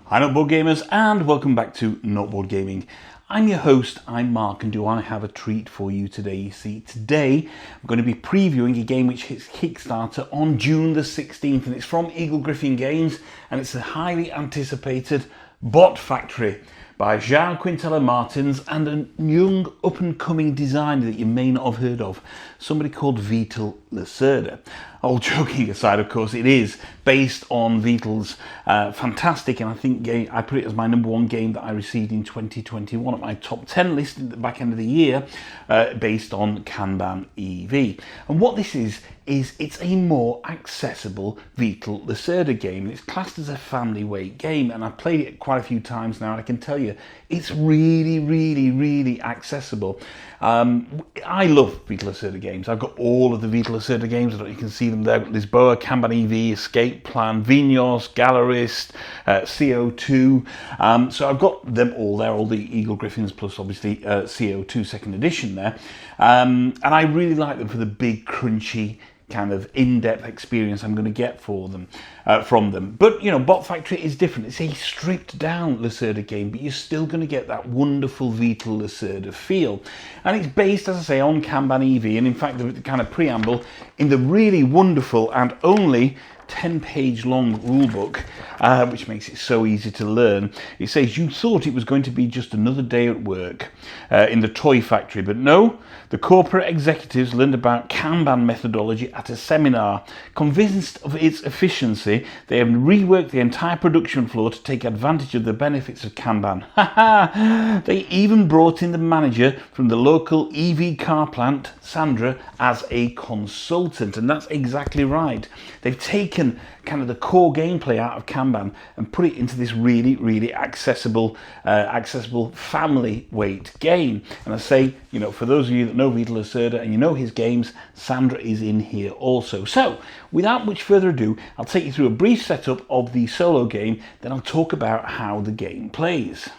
Hi Noteboard Gamers, and welcome back to Noteboard Gaming. I'm your host, I'm Mark, and do I have a treat for you today? You see, today I'm going to be previewing a game which hits Kickstarter on June the 16th, and it's from Eagle-Gryphon Games, and it's a highly anticipated Bot Factory by Joao Quintela Martins and a young up-and-coming designer that you may not have heard of, somebody called Lacerda. All joking aside, of course, it is based on Vitel's fantastic, and I think I put it as my #1 game that I received in 2021 at my top 10 list at the back end of the year, based on Kanban EV. And what this is it's a more accessible Lacerda game. It's classed as a family weight game, and I've played it quite a few times now, and I can tell you it's really accessible. I love Lacerda games. I've got all of the Lacerda games. I don't know if you can see them there. Lisboa, Kanban EV, Escape Plan, Vinos, Gallerist, CO2. So I've got them all there, all the Eagle-Gryphons plus obviously CO2 second edition there. And I really like them for the big crunchy kind of in-depth experience I'm going to get for them, from them. But you know, Bot Factory is different. It's a stripped down Lacerda game, but you're still going to get that wonderful Lacerda feel. And it's based, as I say, on Kanban EV, and in fact the kind of preamble in the really wonderful and only 10-page long rulebook, which makes it so easy to learn. It says, you thought it was going to be just another day at work in the toy factory, but no, the corporate executives learned about Kanban methodology at a seminar. Convinced of its efficiency, they have reworked the entire production floor to take advantage of the benefits of Kanban. They even brought in the manager from the local EV car plant, Sandra, as a consultant, and that's exactly right. They've taken kind of the core gameplay out of Kanban and put it into this really accessible family weight game. And I say, you know, for those of you that know Lacerda and you know his games, Sandra is in here also. So without much further ado, I'll take you through a brief setup of the solo game, then I'll talk about how the game plays.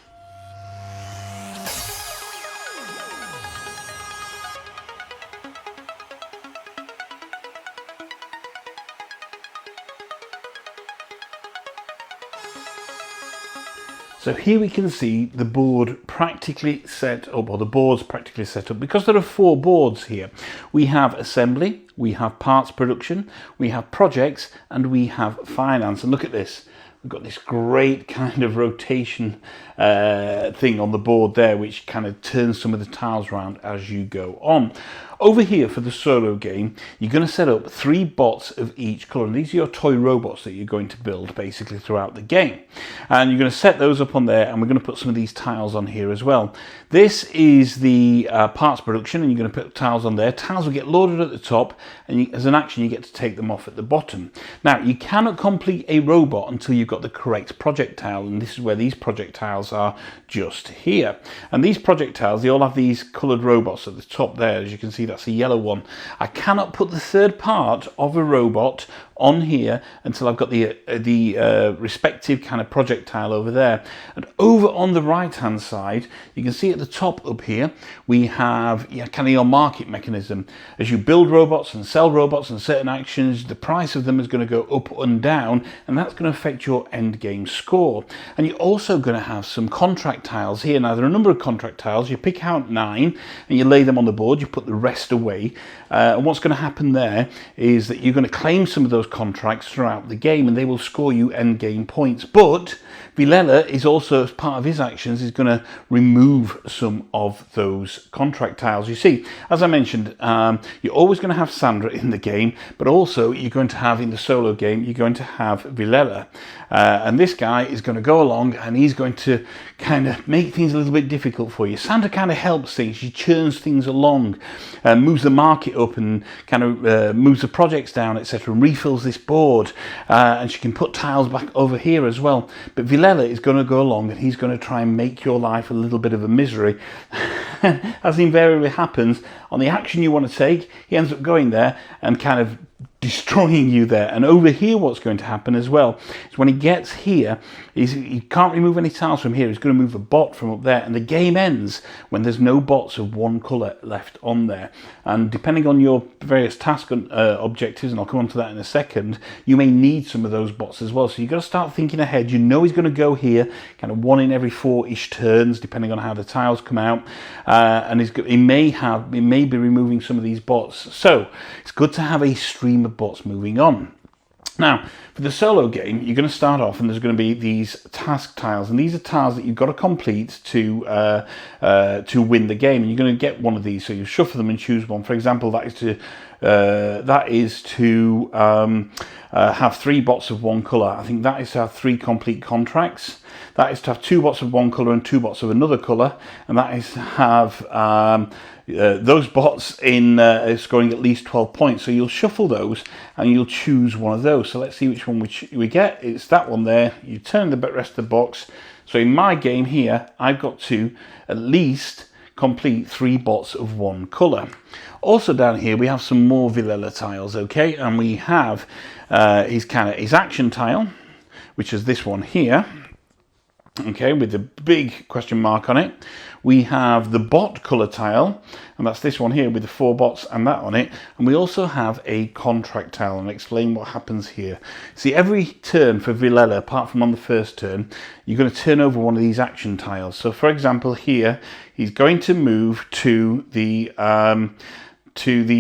So here we can see the board practically set up, or the board's practically set up, because there are 4 boards here. We have assembly, we have parts production, we have projects, and we have finance. And look at this. We've got this great kind of rotation thing on the board there, which kind of turns some of the tiles around as you go on. Over here for the solo game, you're going to set up 3 bots of each colour. And these are your toy robots that you're going to build basically throughout the game. And you're going to set those up on there, and we're going to put some of these tiles on here as well. This is the parts production, and you're going to put tiles on there. Tiles will get loaded at the top, and as an action you get to take them off at the bottom. Now, you cannot complete a robot until you've got the correct projectile, and this is where these projectiles are, just here. And these projectiles, they all have these coloured robots at the top there. As you can see, that's a yellow one. I cannot put the third part of a robot on here until I've got the respective kind of projectile over there. And over on the right hand side, you can see at the top up here, we have kind of your market mechanism. As you build robots and sell robots and certain actions, the price of them is going to go up and down, and that's going to affect your end game score. And you're also going to have some contract tiles here. Now, there are a number of contract tiles. You pick out 9 and you lay them on the board, you put the rest away, and what's going to happen there is that you're going to claim some of those contracts throughout the game, and they will score you end game points. But Vilela is also, as part of his actions, is going to remove some of those contract tiles. You see, as I mentioned, you're always going to have Sandra in the game, but also you're going to have, in the solo game, you're going to have Vilela. And this guy is going to go along, and he's going to kind of make things a little bit difficult for you. Sandra kind of helps things. She churns things along, moves the market up, and kind of moves the projects down, etc., and refills this board. And she can put tiles back over here as well. But Vilela is going to go along, and he's going to try and make your life a little bit of a misery. As invariably happens, on the action you want to take, he ends up going there and kind of destroying you there. And over here, what's going to happen as well is when he gets here, he can't remove any tiles from here. He's going to move a bot from up there, and the game ends when there's no bots of one colour left on there. And depending on your various task objectives, and I'll come on to that in a second, you may need some of those bots as well. So you've got to start thinking ahead. You know he's going to go here, kind of 1 in every 4-ish turns, depending on how the tiles come out, and he may be removing some of these bots. So it's good to have a stream of bots moving on. Now, for the solo game, you're going to start off, and there's going to be these task tiles, and these are tiles that you've got to complete to win the game. And you're going to get one of these, so you shuffle them and choose one. For example, that is to have 3 bots of one colour. I think that is to have 3 complete contracts. That is to have 2 bots of one colour and 2 bots of another colour, and that is to have those bots in scoring at least 12 points. So you'll shuffle those and you'll choose one of those. So let's see which one we get. It's that one there. You turn the rest of the box. So in my game here, I've got to at least complete 3 bots of one colour. Also down here we have some more Villela tiles, okay, and we have his action tile, which is this one here, okay, with the big question mark on it. We have the bot colour tile, and that's this one here with the 4 bots and that on it. And we also have a contract tile, and I'll explain what happens here. See, every turn for Villela, apart from on the first turn, you're going to turn over one of these action tiles. So for example here, he's going to move to the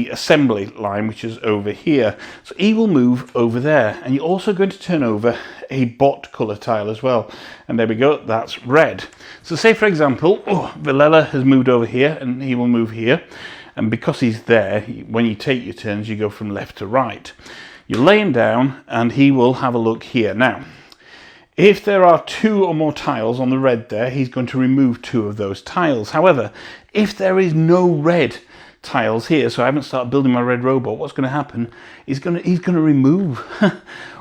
assembly line, which is over here. So he will move over there, and you're also going to turn over a bot colour tile as well. And there we go, that's red. So say for example, Villela has moved over here, and he will move here. And because he's there, when you take your turns, you go from left to right. You lay him down, and he will have a look here. Now, if there are 2 or more tiles on the red there, he's going to remove 2 of those tiles. However, if there is no red tiles here, so I haven't started building my red robot, what's going to happen is he's going to remove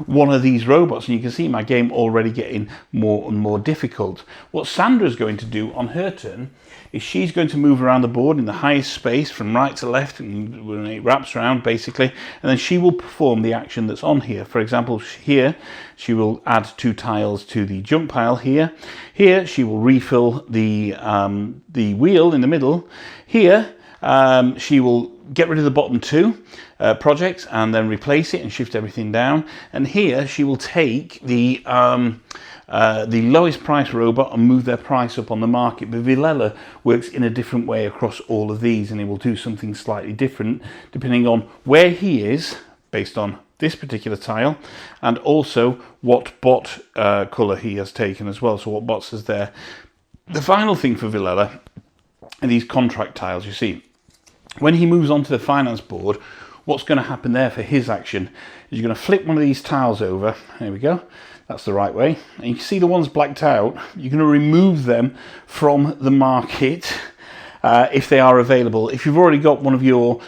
one of these robots, and you can see my game already getting more and more difficult. What Sandra's going to do on her turn is she's going to move around the board in the highest space from right to left, and when it wraps around basically, and then she will perform the action that's on here. For example, here she will add 2 tiles to the jump pile here. Here she will refill the wheel in the middle. Here she will get rid of the bottom 2 projects and then replace it and shift everything down. And here she will take the lowest price robot and move their price up on the market. But Villela works in a different way across all of these, and he will do something slightly different depending on where he is based on this particular tile, and also what bot colour he has taken as well, so what bots is there. The final thing for Villela are these contract tiles. You see, when he moves onto the finance board, what's going to happen there for his action is you're going to flip one of these tiles over. There we go. That's the right way. And you can see the ones blacked out. You're going to remove them from the market if they are available. If you've already got one of your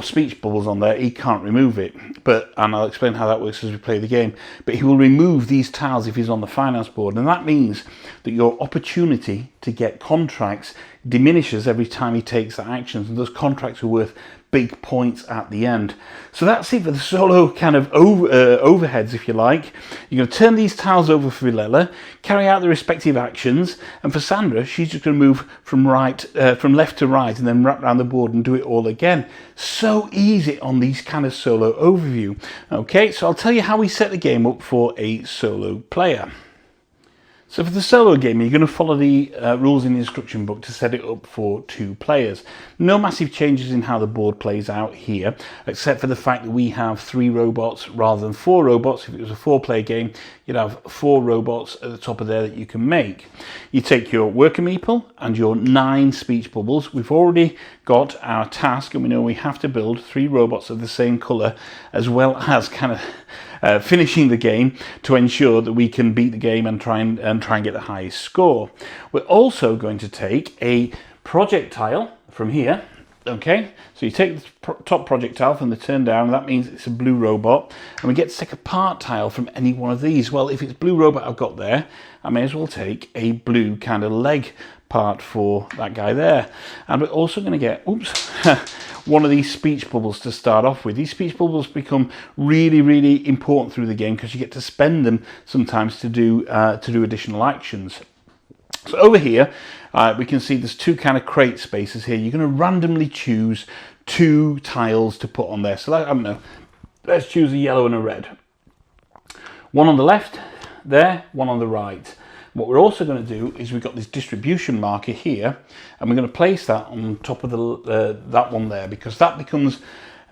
speech bubbles on there, he can't remove it. And I'll explain how that works as we play the game. But he will remove these tiles if he's on the finance board, and that means that your opportunity to get contracts diminishes every time he takes that action, and those contracts are worth big points at the end. So that's it for the solo kind of overheads, if you like. You're going to turn these tiles over for Villela, carry out the respective actions, and for Sandra, she's just going to move from left to right and then wrap around the board and do it all again. So easy on these kind of solo overview. Okay, so I'll tell you how we set the game up for a solo player. So for the solo game, you're going to follow the rules in the instruction book to set it up for 2 players. No massive changes in how the board plays out here, except for the fact that we have 3 robots rather than 4 robots. If it was a 4-player game, you'd have 4 robots at the top of there that you can make. You take your worker meeple and your 9 speech bubbles. We've already got our task, and we know we have to build 3 robots of the same colour, as well as kind of finishing the game to ensure that we can beat the game and try and get the highest score. We're also going to take a projectile from here. Okay, so you take the top projectile from the turn down, and that means it's a blue robot, and we get to take a part tile from any one of these. Well, if it's blue robot I've got there, I may as well take a blue kind of leg part for that guy there. And we're also going to get, oops, one of these speech bubbles to start off with. These speech bubbles become really, really important through the game because you get to spend them sometimes to do additional actions. So over here, we can see there's two kind of crate spaces here. You're going to randomly choose 2 tiles to put on there. So I don't know, let's choose a yellow and a red. One on the left there, one on the right. What we're also going to do is we've got this distribution marker here, and we're going to place that on top of that one there, because that becomes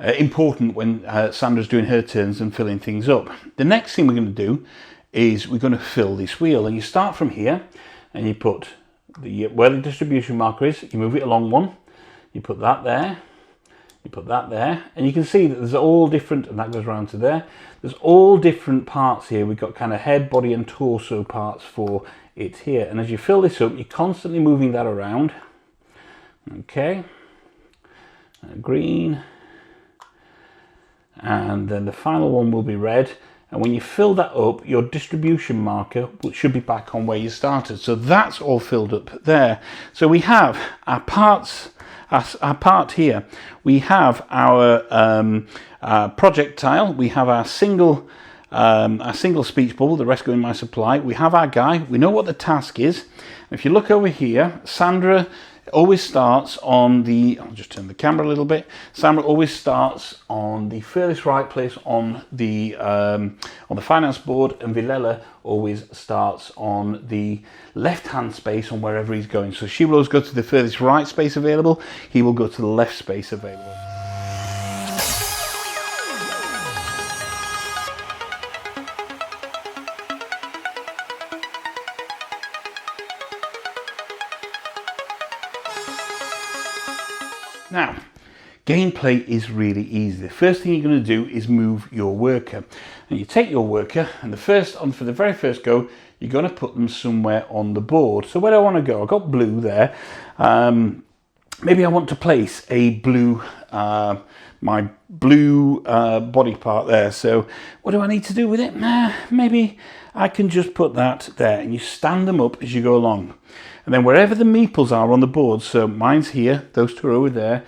important when Sandra's doing her turns and filling things up. The next thing we're going to do is we're going to fill this wheel, and you start from here and you put where the distribution marker is, you move it along one, you put that there, you put that there, and you can see that there's all different, and that goes around to there. There's all different parts here. We've got kind of head, body and torso parts for it here. And as you fill this up, you're constantly moving that around. Okay. Green. And then the final one will be red. And when you fill that up, your distribution marker should be back on where you started. So that's all filled up there. So we have our parts. Our part here, we have our project tile, we have our single speech bubble, the rest go in my supply. We have our guy, we know what the task is. If you look over here, Sandra always starts on the, I'll just turn the camera a little bit. Sandra always starts on the furthest right place on the finance board, and Vilela always starts on the left-hand space on wherever he's going. So she will always go to the furthest right space available. He will go to the left space available. Now, gameplay is really easy. The first thing you're going to do is move your worker. And you take your worker, and for the very first go, you're going to put them somewhere on the board. So where do I want to go? I've got blue there. Maybe I want to place a blue, my blue body part there. So what do I need to do with it? Maybe I can just put that there, and you stand them up as you go along. And then wherever the meeples are on the board, so mine's here, those two are over there,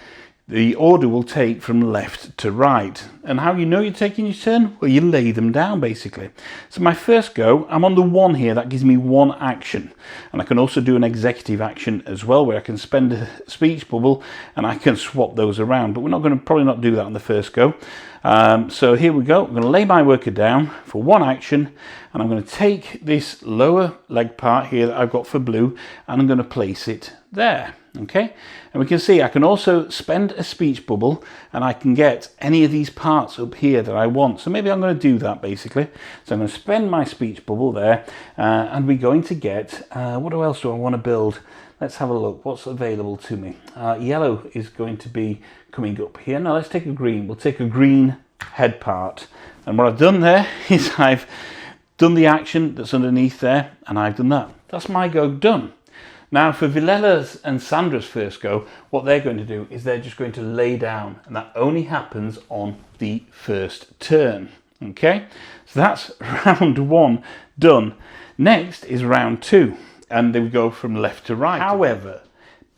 the order will take from left to right. And how you know you're taking your turn? Well, you lay them down basically. So my first go, I'm on the 1 here, that gives me 1 action. And I can also do an executive action as well, where I can spend a speech bubble and I can swap those around. But we're not going to probably not do that on the first go. So here we go. I'm going to lay my worker down for 1 action, and I'm going to take this lower leg part here that I've got for blue, and I'm going to place it there. Okay, and we can see I can also spend a speech bubble, and I can get any of these parts up here that I want. So maybe I'm going to do that basically. So I'm going to spend my speech bubble there, and we're going to get, what else do I want to build? Let's have a look. What's available to me? Yellow is going to be coming up here. Now let's take a green. We'll take a green head part. And what I've done there is I've done the action that's underneath there, and I've done that. That's my go done. Now for Vilela's and Sandra's first go, what they're going to do is they're just going to lay down, and that only happens on the first turn. Okay, so that's round 1 done. Next is round 2, and they go from left to right. However,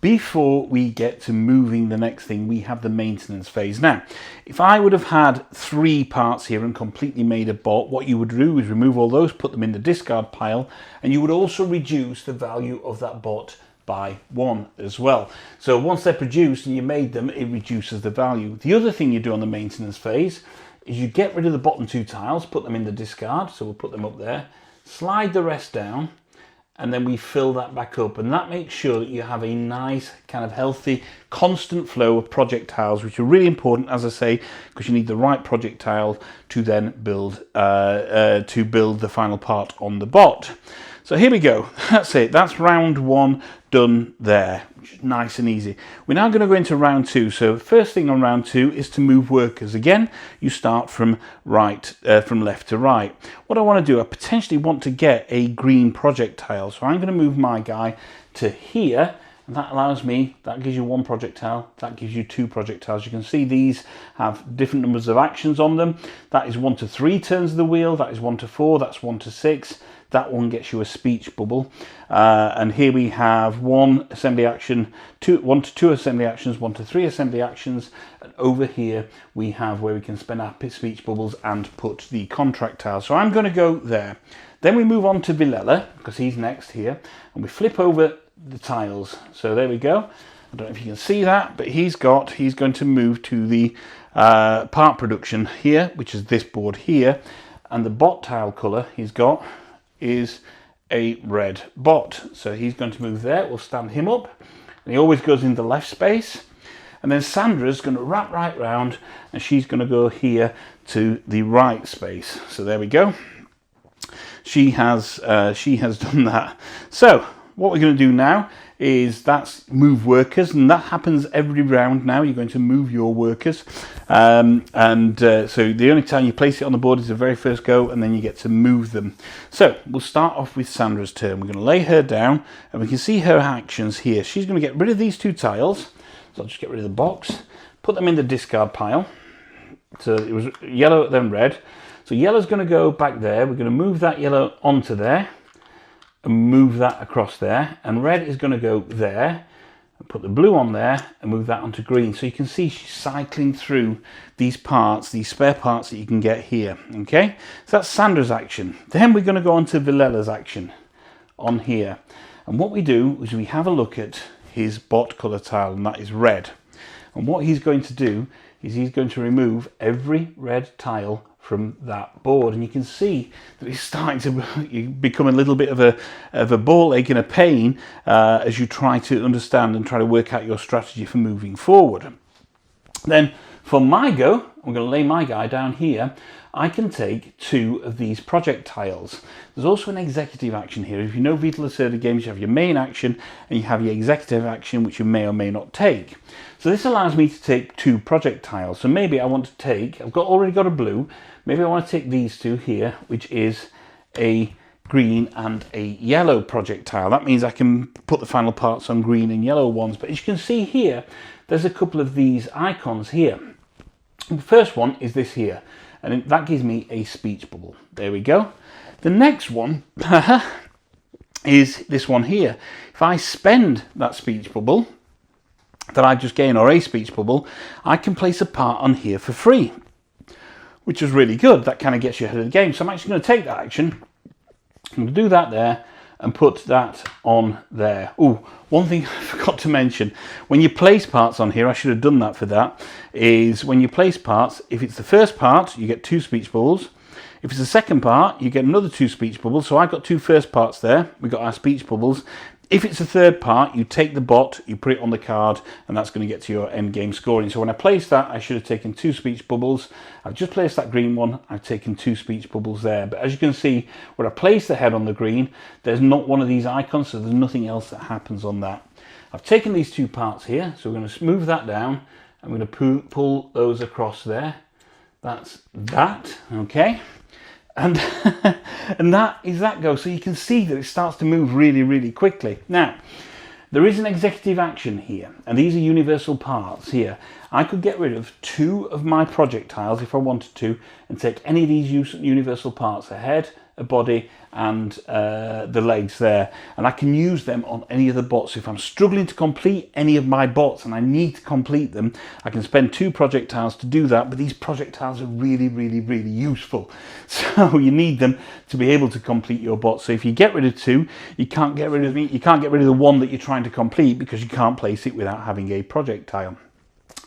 before we get to moving the next thing, we have the maintenance phase. Now, if I would have had 3 parts here and completely made a bot, what you would do is remove all those, put them in the discard pile, and you would also reduce the value of that bot by 1 as well. So once they're produced and you made them, it reduces the value. The other thing you do on the maintenance phase is you get rid of the bottom 2 tiles, put them in the discard, so we'll put them up there, slide the rest down, and then we fill that back up, and that makes sure that you have a nice kind of healthy constant flow of projectiles, which are really important, as I say, because you need the right projectile to then build the final part on the bot. So here we go. That's it. That's round 1 done there. Nice and easy. We're now going to go into round 2. So the first thing on round 2 is to move workers. Again, you start from left to right. What I want to do, I potentially want to get a green projectile. So I'm going to move my guy to here, and that allows me, that gives you one projectile, that gives you two projectiles. You can see these have different numbers of actions on them. That is 1 to 3 turns of the wheel, that is 1 to 4, that's 1 to 6. That one gets you a speech bubble. And here we have 1 assembly action, 1 to 2 assembly actions, 1 to 3 assembly actions. And over here we have where we can spend our speech bubbles and put the contract tiles. So I'm going to go there. Then we move on to Villela, because he's next here, and we flip over the tiles. So there we go. I don't know if you can see that, but he's going to move to the part production here, which is this board here, and the bot tile color he's got is a red bot. So he's going to move there. We'll stand him up, and he always goes in the left space. And then Sandra's going to wrap right round, and she's going to go here to the right space. So there we go. She has done that. So what we're going to do now is that's move workers, and that happens every round now. You're going to move your workers, so the only time you place it on the board is the very first go, and then you get to move them. So we'll start off with Sandra's turn. We're going to lay her down, and we can see her actions here. She's going to get rid of these 2 tiles, so I'll just get rid of the box, put them in the discard pile. So it was yellow, then red. So yellow's going to go back there. We're going to move that yellow onto there and move that across there, and red is going to go there and put the blue on there and move that onto green. So you can see she's cycling through these parts, these spare parts that you can get here. Okay, so that's Sandra's action. Then we're going to go on to Villela's action on here, and what we do is we have a look at his bot color tile, and that is red. And what he's going to do is he's going to remove every red tile from that board, and you can see that it's starting to become a little bit of a ball ache and a pain as you try to understand and try to work out your strategy for moving forward. Then for my go, I'm going to lay my guy down here. I can take 2 of these projectiles. There's also an executive action here. If you know Vita Lacerda games, you have your main action and you have your executive action, which you may or may not take. So this allows me to take 2 projectiles. So maybe I want to take, already got a blue, maybe I want to take these 2 here, which is a green and a yellow projectile. That means I can put the final parts on green and yellow ones. But as you can see here, there's a couple of these icons here. The first one is this here, and that gives me a speech bubble. There we go. The next one is this one here. If I spend that speech bubble that I just gained, or a speech bubble, I can place a part on here for free, which is really good. That kind of gets you ahead of the game. So I'm actually going to take that action. I'm going to do that there and put that on there. Oh, one thing I forgot to mention, when you place parts on here, I should have done that for that, is when you place parts, if it's the first part, you get 2 speech bubbles. If it's the second part, you get another 2 speech bubbles. So I've got 2 first parts there. We've got our speech bubbles. If it's the third part, you take the bot, you put it on the card, and that's going to get to your end game scoring. So when I placed that, I should have taken 2 speech bubbles. I've just placed that green one. I've taken 2 speech bubbles there. But as you can see, where I place the head on the green, there's not one of these icons, so there's nothing else that happens on that. I've taken these 2 parts here, so we're going to move that down. I'm going to pull those across there. That's that, okay? And and that is that go. So you can see that it starts to move really, really quickly. Now, there is an executive action here, and these are universal parts here. I could get rid of 2 of my projectiles if I wanted to, and take any of these universal parts, a head, a body, and the legs there, and I can use them on any of the bots. If I'm struggling to complete any of my bots and I need to complete them, I can spend 2 projectiles to do that. But these projectiles are really, really, really useful, so you need them to be able to complete your bots. So if you get rid of 2, you can't get rid of the one that you're trying to complete, because you can't place it without having a projectile.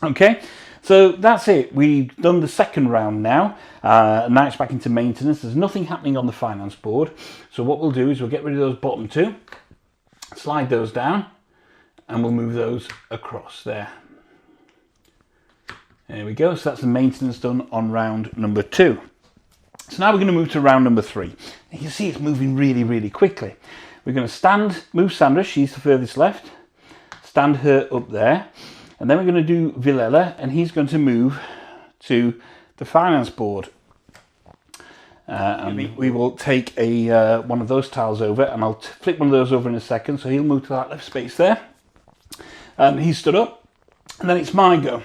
Okay, so that's it. We've done the second round now. Now it's back into maintenance. There's nothing happening on the finance board. So what we'll do is we'll get rid of those bottom 2, slide those down, and we'll move those across there. There we go. So that's the maintenance done on round number 2. So now we're going to move to round number 3. And you can see it's moving really, really quickly. We're going to move Sandra, she's the furthest left, stand her up there. And then we're going to do Villela, and he's going to move to the finance board. And we will take one of those tiles over, and I'll flip one of those over in a second. So he'll move to that left space there. And he stood up, and then it's my go.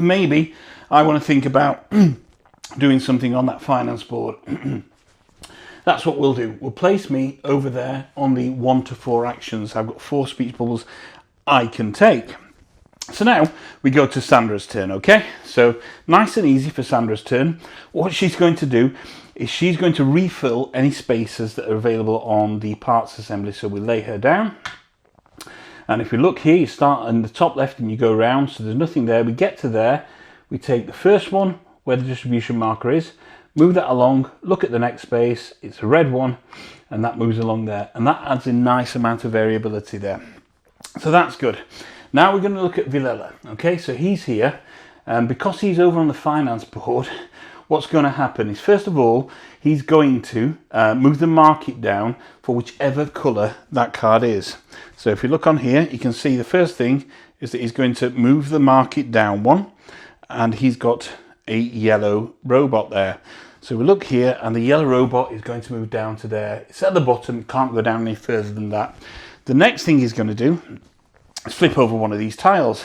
Maybe I want to think about doing something on that finance board. That's what we'll do. We'll place me over there on the 1 to 4 actions. I've got 4 speech bubbles I can take. So now we go to Sandra's turn, okay? So nice and easy for Sandra's turn. What she's going to do is she's going to refill any spaces that are available on the parts assembly. So we lay her down. And if we look here, you start in the top left and you go around. So there's nothing there. We get to there. We take the first one where the distribution marker is. Move that along, look at the next space, it's a red one, and that moves along there. And that adds a nice amount of variability there. So that's good. Now we're going to look at Vilela. Okay, so he's here, and because he's over on the finance board, what's going to happen is, first of all, he's going to move the market down for whichever colour that card is. So if you look on here, you can see the first thing is that he's going to move the market down one, and he's got a yellow robot there. So we look here, and the yellow robot is going to move down to there. It's at the bottom, can't go down any further than that. The next thing he's going to do is flip over one of these tiles,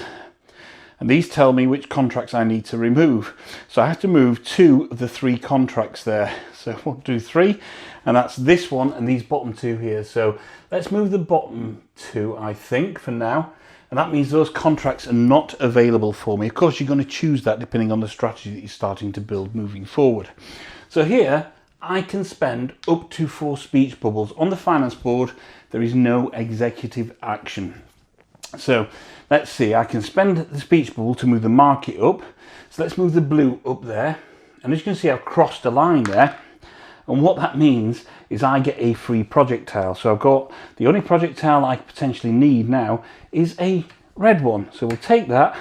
and these tell me which contracts I need to remove. So I have to move 2 of the 3 contracts there. So 1, 2, 3, and that's this one and these bottom 2 here. So let's move the bottom 2, I think, for now. And that means those contracts are not available for me. Of course, you're going to choose that depending on the strategy that you're starting to build moving forward. So here, I can spend up to 4 speech bubbles. On the finance board, there is no executive action. So let's see, I can spend the speech bubble to move the market up. So let's move the blue up there. And as you can see, I've crossed a line there. And what that means is I get a free projectile. So I've got the only projectile I potentially need now is a red one. So we'll take that,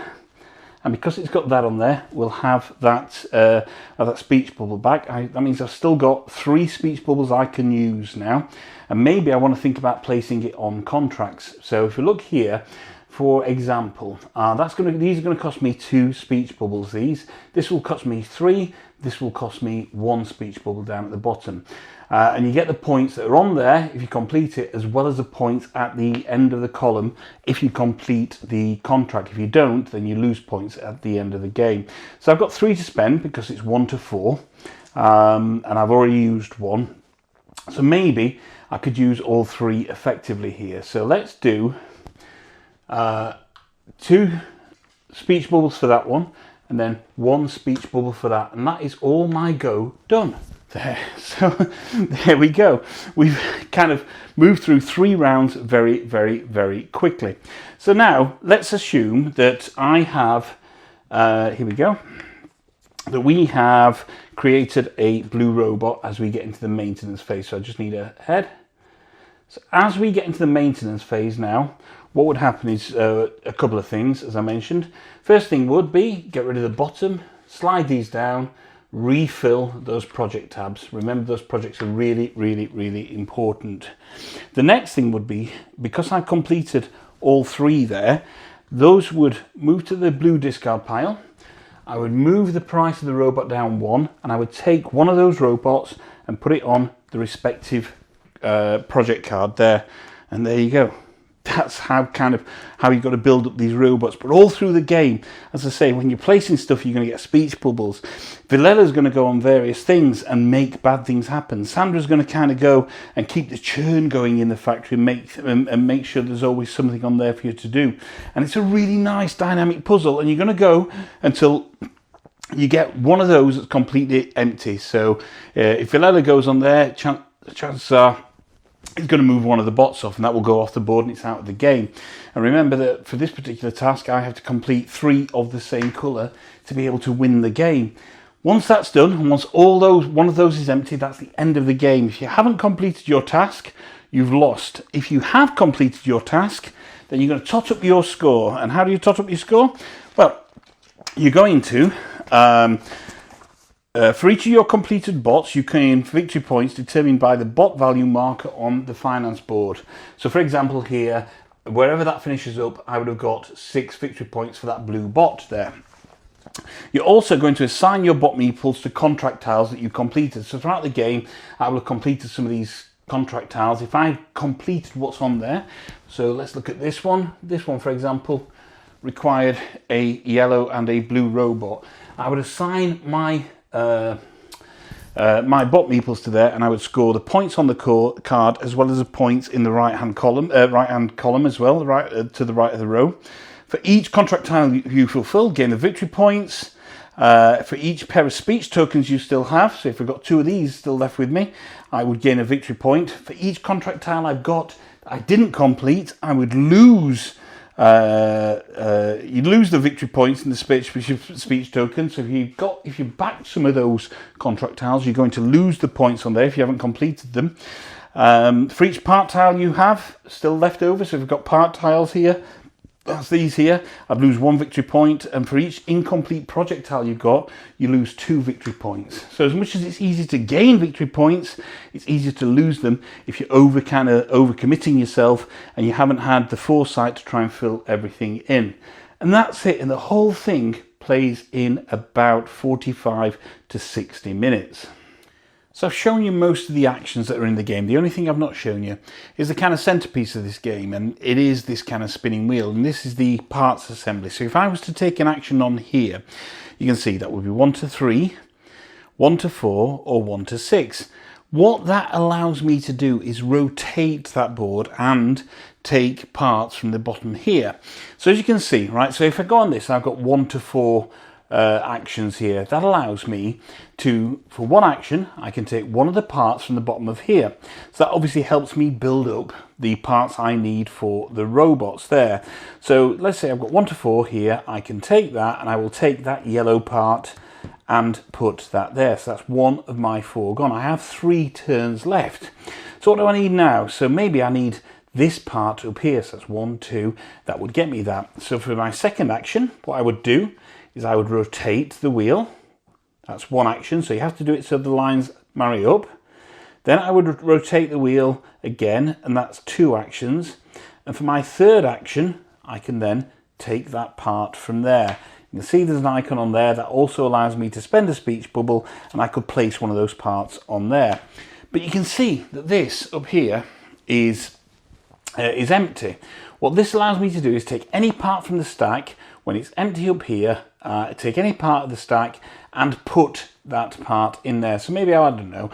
and because it's got that on there, we'll have that that speech bubble back. That means I've still got 3 speech bubbles I can use now, and maybe I want to think about placing it on contracts. So if you look here, for example, these are going to cost me 2 speech bubbles. This will cost me 3. This will cost me 1 speech bubble down at the bottom. And you get the points that are on there if you complete it, as well as the points at the end of the column if you complete the contract. If you don't, then you lose points at the end of the game. So I've got 3 to spend because it's 1 to 4, and I've already used 1. So maybe I could use all 3 effectively here. So let's do 2 speech bubbles for that one, and then 1 speech bubble for that, and that is all my go done there. So there we go. We've kind of moved through 3 rounds very, very, very quickly. So now let's assume that I have here we go, that we have created a blue robot as we get into the maintenance phase. So I just need a head. So as we get into the maintenance phase now, what would happen is a couple of things, as I mentioned. First thing would be get rid of the bottom, slide these down, refill those project tabs. Remember, those projects are really, really, really important. The next thing would be, because I completed all 3 there, those would move to the blue discard pile. I would move the price of the robot down 1, and I would take one of those robots and put it on the respective project card there, and there you go. That's how you've got to build up these robots. But all through the game, as I say, when you're placing stuff, you're going to get speech bubbles. Vilela's going to go on various things and make bad things happen. Sandra's going to kind of go and keep the churn going in the factory and make sure there's always something on there for you to do. And it's a really nice dynamic puzzle. And you're going to go until you get one of those that's completely empty. So if Vilela goes on there, chances are it's going to move one of the bots off, and that will go off the board and it's out of the game. And remember that for this particular task, I have to complete 3 of the same colour to be able to win the game. Once that's done, and once one of those is empty, that's the end of the game. If you haven't completed your task, you've lost. If you have completed your task, then you're going to tot up your score. And how do you tot up your score? Well, you're going to for each of your completed bots, you claim victory points determined by the bot value marker on the finance board. So for example here, wherever that finishes up, I would have got 6 victory points for that blue bot there. You're also going to assign your bot meeples to contract tiles that you completed. So throughout the game, I will have completed some of these contract tiles, if I completed what's on there, so let's look at this one. This one, for example, required a yellow and a blue robot. I would assign my my bot meeples to there, and I would score the points on the card as well as the points in the right hand column as well, right to the right of the row. For each contract tile you fulfill, gain the victory points. For each pair of speech tokens you still have, so if I've got 2 of these still left with me, I would gain a victory point. For each contract tile I've got that I didn't complete, I would lose. You'd lose the victory points in the speech token. So if you back some of those contract tiles, you're going to lose the points on there if you haven't completed them. For each part tile you have still left over, so if you've got part tiles here, that's these here, I'd lose 1 victory point, and for each incomplete projectile you've got, you lose 2 victory points. So as much as it's easy to gain victory points, it's easier to lose them if you're overcommitting yourself and you haven't had the foresight to try and fill everything in. And that's it, and the whole thing plays in about 45 to 60 minutes. So I've shown you most of the actions that are in the game. The only thing I've not shown you is the kind of centerpiece of this game, and it is this kind of spinning wheel, and this is the parts assembly. So if I was to take an action on here, you can see that would be 1 to 3, 1 to 4, or 1 to 6. What that allows me to do is rotate that board and take parts from the bottom here. So as you can see, right, so if I go on this, I've got 1 to 4 actions here. That allows me to, for one action, I can take one of the parts from the bottom of here. So that obviously helps me build up the parts I need for the robots there. So let's say I've got 1 to 4 here. I can take that, and I will take that yellow part and put that there. So that's 1 of my 4 gone. I have 3 turns left. So what do I need now? So maybe I need this part up here. So that's 1, 2. That would get me that. So for my second action, what I would do is I would rotate the wheel. That's one action, so you have to do it so the lines marry up. Then I would rotate the wheel again, and that's 2 actions. And for my third action, I can then take that part from there. You can see there's an icon on there that also allows me to spend a speech bubble, and I could place one of those parts on there. But you can see that this up here is empty. What this allows me to do is take any part from the stack when it's empty up here, take any part of the stack and put that part in there. So maybe, I don't know,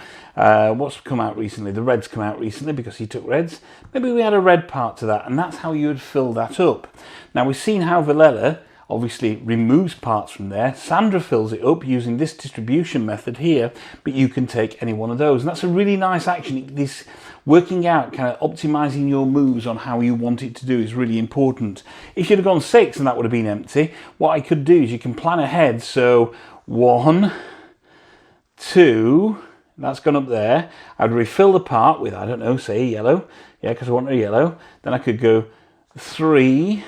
what's come out recently? The red's come out recently because he took reds. Maybe we had a red part to that, and that's how you would fill that up. Now we've seen how Vilela obviously removes parts from there. Sandra fills it up using this distribution method here, but you can take any one of those. And that's a really nice action. This working out, kind of optimizing your moves on how you want it to do is really important. If you'd have gone 6 and that would have been empty, what I could do is you can plan ahead. So 1, 2, that's gone up there. I'd refill the part with, I don't know, say yellow. Yeah, because I want a yellow. Then I could go 3,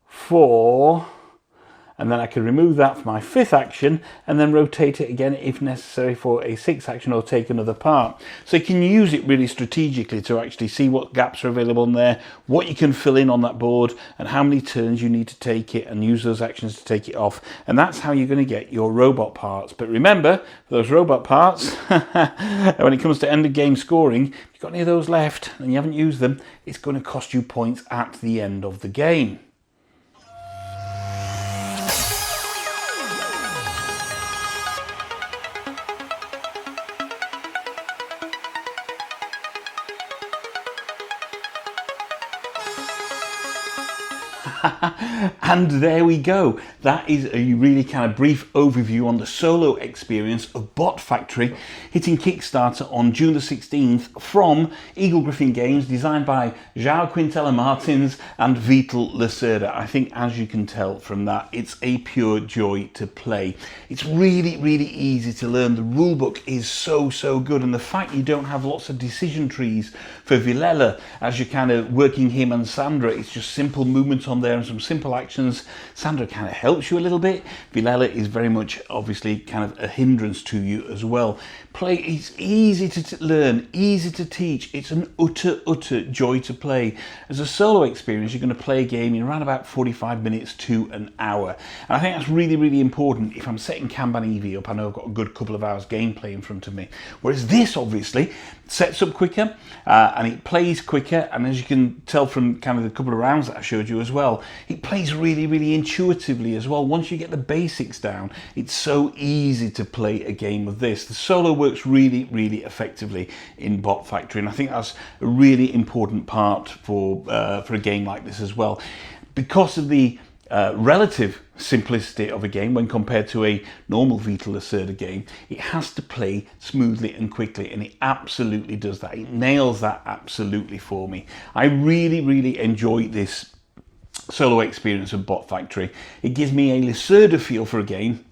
4, and then I could remove that for my 5th action and then rotate it again if necessary for a 6th action, or take another part. So you can use it really strategically to actually see what gaps are available in there, what you can fill in on that board, and how many turns you need to take it, and use those actions to take it off. And that's how you're going to get your robot parts. But remember, for those robot parts, when it comes to end of game scoring, if you've got any of those left and you haven't used them, it's going to cost you points at the end of the game. And there we go. That is a really kind of brief overview on the solo experience of Bot Factory, hitting Kickstarter on June the 16th from Eagle-Gryphon Games, designed by Joao Quintela Martins and Lacerda. I think, as you can tell from that, it's a pure joy to play. It's really, really easy to learn. The rulebook is so good, and the fact you don't have lots of decision trees for Vilela as you're kind of working him and Sandra, it's just simple movement on there. there and some simple actions. Sandra kind of helps you a little bit. Vilela is very much obviously kind of a hindrance to you as well. It's easy to learn, easy to teach. It's an utter joy to play. As a solo experience, you're going to play a game in around about 45 minutes to an hour. And I think that's really important. If I'm setting Kanban EV up, I know I've got a good couple of hours gameplay in front of me. Whereas this obviously sets up quicker and it plays quicker, and as you can tell from kind of the couple of rounds that I showed you as well, it plays really intuitively as well. Once you get the basics down, it's so easy to play a game of this. The solo works really effectively in Bot Factory, and I think that's a really important part for a game like this as well, because of the relative simplicity of a game when compared to a normal Vita Lacerda game. It has to play smoothly and quickly, and it absolutely does that. It nails that absolutely for me. I really enjoy this solo experience of Bot Factory. It gives me a Lacerda feel for a game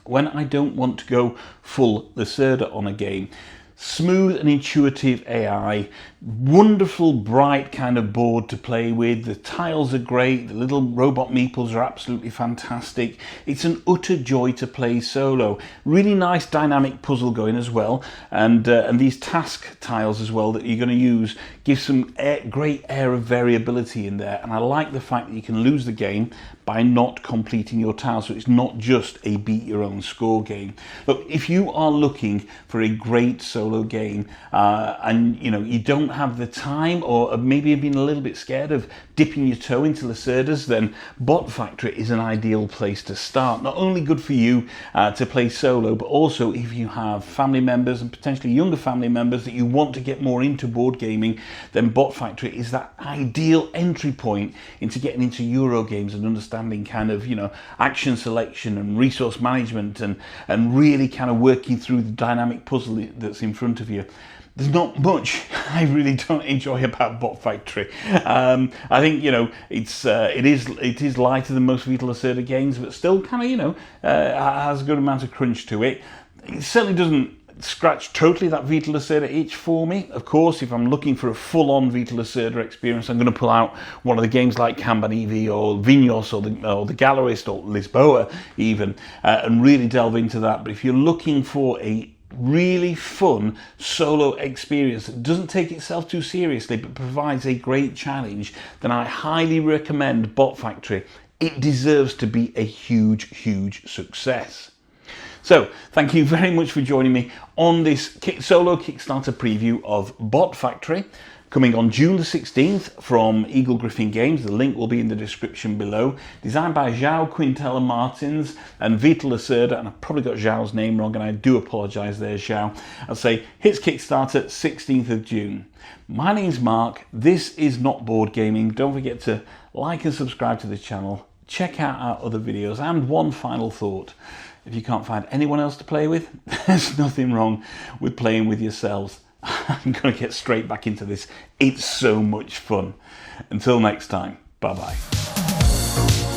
when I don't want to go full Lacerda on a game. Smooth and intuitive AI, wonderful bright kind of board to play with. The tiles are great, the little robot meeples are absolutely fantastic. It's an utter joy to play solo. Really nice dynamic puzzle going as well, and these task tiles as well that you're going to use give some great air of variability in there. And I like the fact that you can lose the game by not completing your tiles, so it's not just a beat your own score game. Look, if you are looking for a great solo game and you don't have the time, or maybe you've been a little bit scared of dipping your toe into Lacerdas, then Bot Factory is an ideal place to start. Not only good for you to play solo, but also if you have family members and potentially younger family members that you want to get more into board gaming, then Bot Factory is that ideal entry point into getting into Euro games and understanding kind of action selection and resource management and really kind of working through the dynamic puzzle that's in front of you. There's not much I really don't enjoy about Bot Factory. I think it is lighter than most Vita Lacerda games, but still kind of has a good amount of crunch to it. It certainly doesn't scratch totally that Vita Lacerda itch for me. Of course, if I'm looking for a full-on Vita Lacerda experience, I'm going to pull out one of the games like Kanban EV or Vinos or the Gallerist or Lisboa even, and really delve into that. But if you're looking for a really fun solo experience that doesn't take itself too seriously but provides a great challenge, then I highly recommend Bot Factory. It deserves to be a huge success. So, thank you very much for joining me on this solo Kickstarter preview of Bot Factory, coming on June the 16th from Eagle-Gryphon Games. The link will be in the description below. Designed by Joao, Quintela, Martins and Vita Lacerda, and I probably got Joao's name wrong, and I do apologise there, Joao. I'll say hits Kickstarter 16th of June. My name's Mark. This is Not Board Gaming. Don't forget to like and subscribe to the channel. Check out our other videos. And one final thought. If you can't find anyone else to play with, there's nothing wrong with playing with yourselves. I'm going to get straight back into this. It's so much fun. Until next time, bye-bye.